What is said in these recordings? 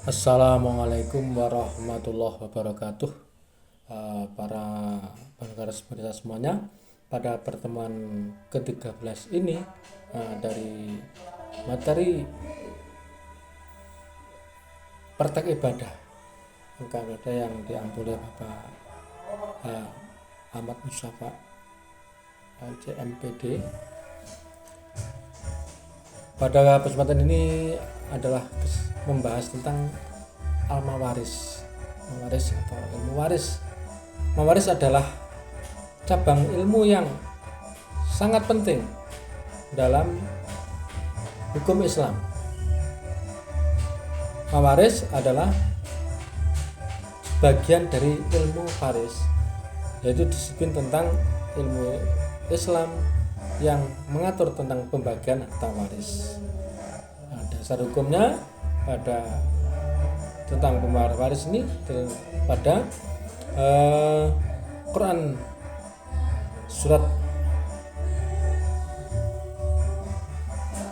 Assalamualaikum warahmatullahi wabarakatuh. Para pendengar semuanya, pada pertemuan ke-13 ini dari materi praktek ibadah yang diambil oleh Bapak Ahmad Mustafa CMPD. Pada kesempatan ini adalah membahas tentang al-mawaris atau ilmu waris. Mawaris adalah cabang ilmu yang sangat penting dalam hukum Islam. Mawaris adalah bagian dari ilmu waris, yaitu disiplin tentang ilmu Islam yang mengatur tentang pembagian harta waris. Dasar hukumnya pada tentang pembagian waris ini pada Quran surat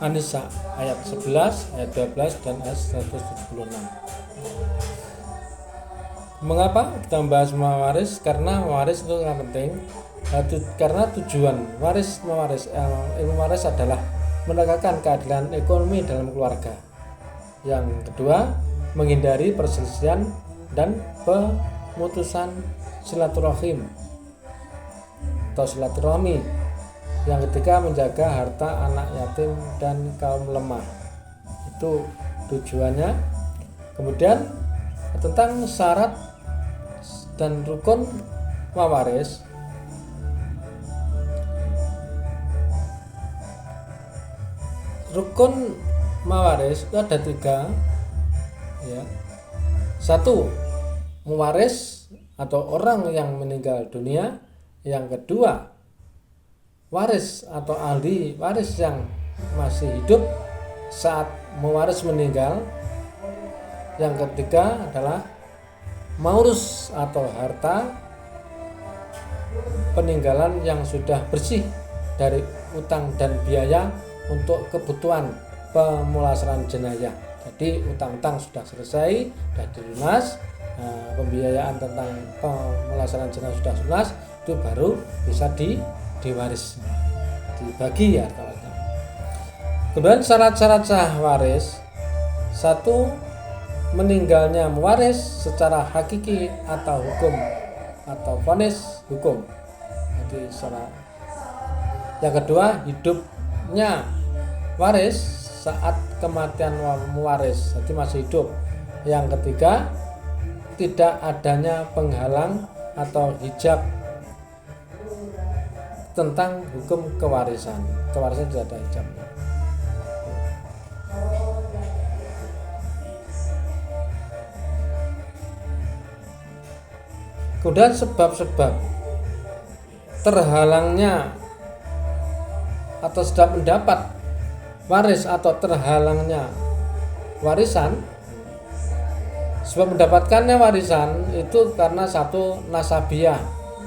An-Nisa ayat 11, ayat 12 dan ayat 176. Mengapa kita membahas waris? Karena waris itu sangat penting. Karena tujuan ilmu waris adalah menegakkan keadilan ekonomi dalam keluarga. Yang kedua, menghindari perselisihan dan pemutusan silaturahim atau silaturahmi. Yang ketiga, menjaga harta anak yatim dan kaum lemah. Itu tujuannya. Kemudian tentang syarat dan rukun mawaris. Rukun mawaris itu ada 3, ya. 1, mewaris atau orang yang meninggal dunia. Yang kedua, waris atau ahli waris yang masih hidup saat mewaris meninggal. Yang ketiga adalah maurus atau harta peninggalan yang sudah bersih dari utang dan biaya untuk kebutuhan pemulasaran jenazah. Jadi utang-utang sudah selesai, sudah dilunas, pembiayaan tentang pemulasaran jenazah sudah lunas, itu baru bisa diwaris, dibagi ya. Kemudian syarat-syarat sah waris. 1, meninggalnya mewaris secara hakiki atau hukum atau vonis hukum. Jadi syarat. Yang kedua, hidupnya waris saat kematian mewaris, jadi masih hidup. Yang ketiga, tidak adanya penghalang atau hijab tentang hukum kewarisan. Kewarisan tidak ada hijabnya. Kemudian sebab-sebab terhalangnya atau sudah mendapat waris atau terhalangnya warisan. Sebab mendapatkannya warisan itu karena 1, nasabiah,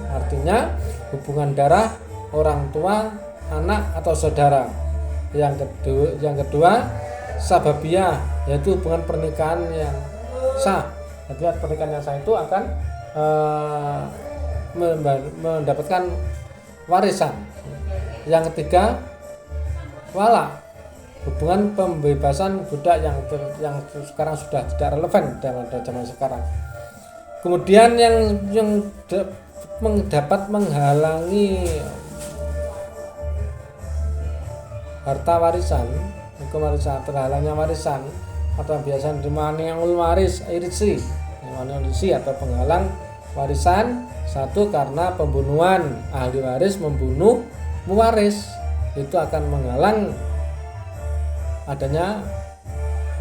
artinya hubungan darah orang tua, anak atau saudara. Yang kedua sababiah, yaitu hubungan pernikahan yang sah. Jadi pernikahan yang sah itu akan mendapatkan warisan. Yang ketiga, wala, hubungan pembebasan budak yang sekarang sudah tidak relevan dalam zaman sekarang. Kemudian yang dapat menghalangi harta warisan, hukum warisan, terhalangnya warisan atau biasa dimani'ul waris irsi atau penghalang warisan. 1, karena pembunuhan, ahli waris membunuh mewaris, itu akan menghalang adanya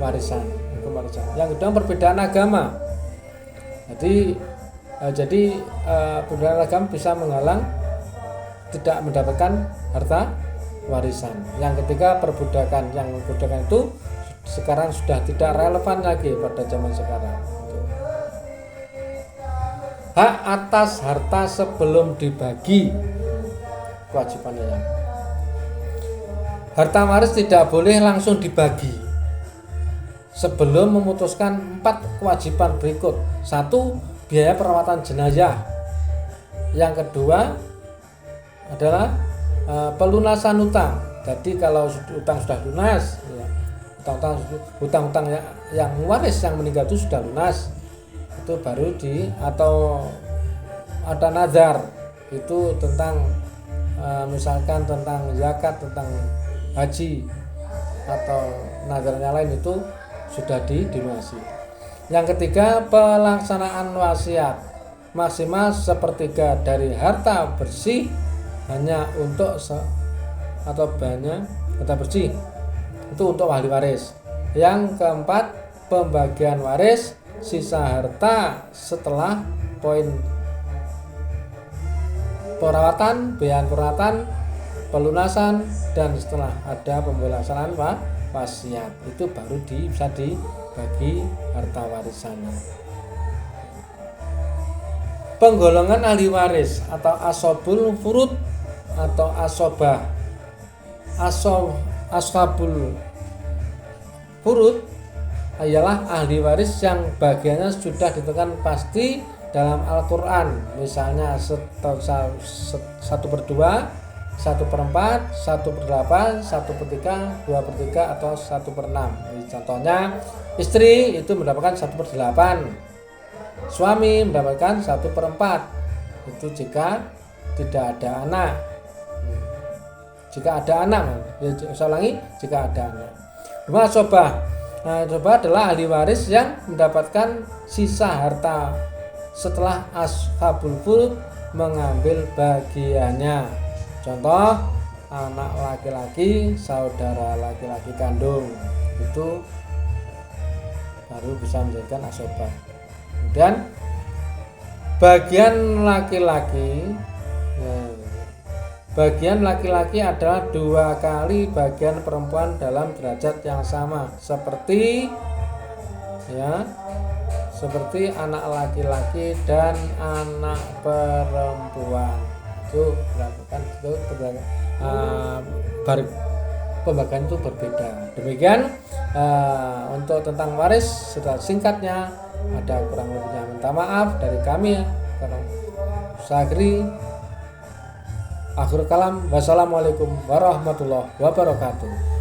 warisan, hukum warisan. Yang kedua, perbedaan agama. Jadi perbedaan agama bisa menghalang tidak mendapatkan harta warisan. Yang ketiga, perbudakan. Yang perbudakan itu sekarang sudah tidak relevan lagi pada zaman sekarang. Hak atas harta sebelum dibagi, kewajibannya ya. Harta waris tidak boleh langsung dibagi sebelum memutuskan 4 kewajiban berikut. 1. Biaya perawatan jenazah. Yang kedua adalah pelunasan hutang. Jadi kalau hutang sudah lunas, ya, hutang-hutang yang waris yang meninggal itu sudah lunas, itu baru atau ada nazar, itu tentang misalkan tentang zakat, tentang haji atau nazarnya lain, itu sudah dilunasi. Yang ketiga, pelaksanaan wasiat maksimal sepertiga dari harta bersih hanya untuk atau banyak harta bersih itu untuk ahli waris. Yang keempat, pembagian waris sisa harta setelah poin perawatan, biaya perawatan, pelunasan, dan setelah ada pembebasan wasiat, itu baru bisa dibagi harta warisannya. Penggolongan ahli waris atau asobul furud atau asobah. Ashabul furud ialah ahli waris yang bagiannya sudah ditentukan pasti dalam Al-Quran, misalnya 1/2, 1/2, 1/4, 1/8, 1/3, 2/3, atau 1/6. Contohnya, istri itu mendapatkan 1/8, suami mendapatkan 1/4. Itu jika tidak ada anak. Jika ada anak, saya ulangi, jika ada anak. Dua, asobah. Asobah adalah ahli waris yang mendapatkan sisa harta setelah ashabul furud mengambil bagiannya. Contoh, anak laki-laki, saudara laki-laki kandung, itu baru bisa menjadikan asobah. Kemudian bagian laki-laki, bagian laki-laki adalah 2 kali bagian perempuan dalam derajat yang sama, seperti anak laki-laki dan anak perempuan. Itu dilakukan pembagian itu berbeda. Demikian untuk tentang waris secara singkatnya. Ada kurang lebihnya minta maaf dari kami, karena Sagri. Akhir kalam, wassalamualaikum warahmatullahi wabarakatuh.